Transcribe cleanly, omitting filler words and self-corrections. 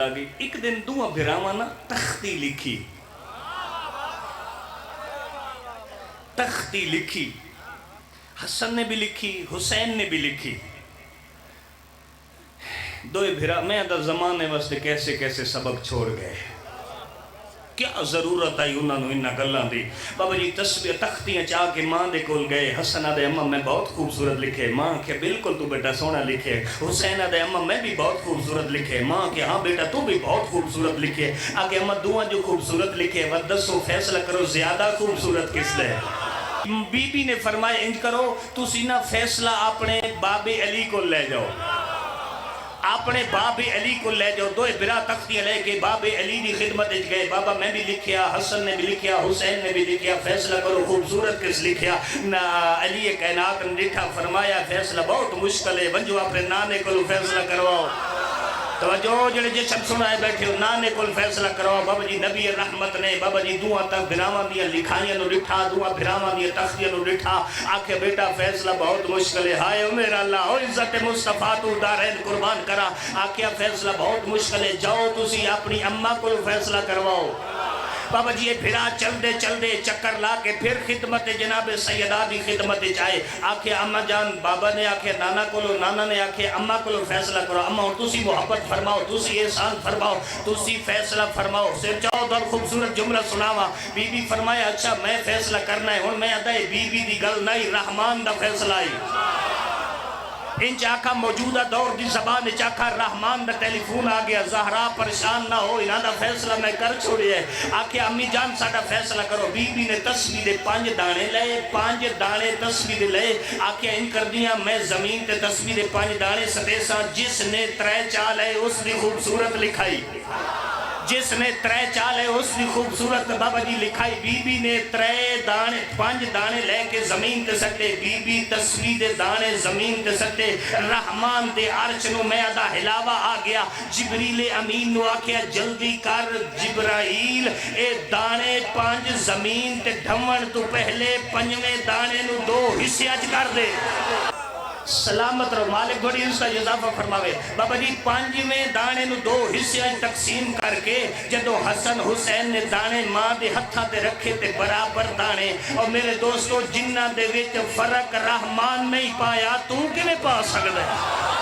ایک دن دوہاں بھراواں نا تختی لکھی حسن نے بھی لکھی حسین نے بھی لکھی دوئے بھرا میں اندر زمانے واسطے کیسے کیسے سبق چھوڑ گئے کیا ضرورت آئی انہوں نے انہاں گلاں دی بابا جی تصویر تختیاں چاہ کے ماں دے کول گئے حسن دے اماں میں بہت خوبصورت لکھے ماں کہ بالکل تو بیٹا سونا لکھے حسین دے اماں میں بھی بہت خوبصورت لکھے ماں کہ ہاں بیٹا تو بھی بہت خوبصورت لکھے آگے اماں دوہاں جو خوبصورت لکھے ودسو فیصلہ کرو زیادہ خوبصورت کس لے بی بی نے فرمایا انج کرو تو سینہ فیصلہ اپنے باب علی کو لے جاؤ اپنے باب علی کو لے جاؤ دوئے برا تختیاں لے کے باب علی دی خدمت گئے بابا میں بھی لکھیا حسن نے بھی لکھیا حسین نے بھی لکھیا فیصلہ کرو خوبصورت کس لکھیا علی کائنات نے لکھا فرمایا فیصلہ بہت مشکل ہے ونجو اپنے نانے کو فیصلہ کرواؤ توجہ جڑے جشن سنائے بیٹھے ہو نانے کو فیصلہ کرواؤ بابا جی نبی رحمت نے بابا جی دعا تک بھراواں دیا لکھائیاں نو لٹھا دعا بھراواں دیا تختیاں نو لٹھا آکھے بیٹا فیصلہ بہت مشکل ہے ہائے میرا اللہ او عزت مصطفیٰ تو دارین قربان کرا آکھے فیصلہ بہت مشکل ہے جاؤ تسی اپنی اماں کو فیصلہ کرواؤ بابا جی یہ بھرا چل دے چکر لا کے پھر خدمت جناب سیدہ دی خدمت چاہے آکھے اماں جان بابا نے آکھے نانا کولو نانا نے آکھے اماں کولو فیصلہ کرو اماں تسی محبت فرماؤ تسی احسان فرماؤ تسی فیصلہ فرماؤ صرف چاہو در خوبصورت جملہ سناوا بی بی فرمایا اچھا میں فیصلہ کرنا ہے ہن میں ادائے بی بی دی گل نہیں رحمان دا فیصلہ آئی ان چاکا موجودہ دور دی زبان چاکا رحمان دا ٹیلی فون آگیا زہرا پریشان نہ ہو انہاں دا فیصلہ میں کر چھوڑی ہے آکے امی جان ساڑا فیصلہ کرو بی بی نے تصویر 5 دانے لے 5 دانے تصویر لے آکے ان کر دیا میں زمین تے تصویر 5 دانے سدیسا جس نے 3 چال ہے اس نے خوبصورت لکھائی جس نے 3 چال ہے اس نے خوبصورت بابا جی لکھائی بی بی نے 3 دانے 5 دانے لے کے زمین تے سکتے بی بی تصویر دانے زمین تے سکتے رحمان دے عرش نو میں ادا ہلاوا آ گیا جبریل امین نو آکھیا جلدی کر جبرائیل اے دانے 5 زمین تے ڈھمن تو پہلے 5ویں دانے نو 2 حصے اچ کر دے سلامت رو مالک بڑی اس کا اضافہ فرماوے بابا جی 5ویں دانے نو 2 حصے تقسیم کر کے جدو حسن حسین نے دانے ماں دے ہتھاں تے رکھے تے برابر دانے اور میرے دوستو جنہ دے وچ فرق رحمان نہیں پایا تو کیویں پا سکدا ہے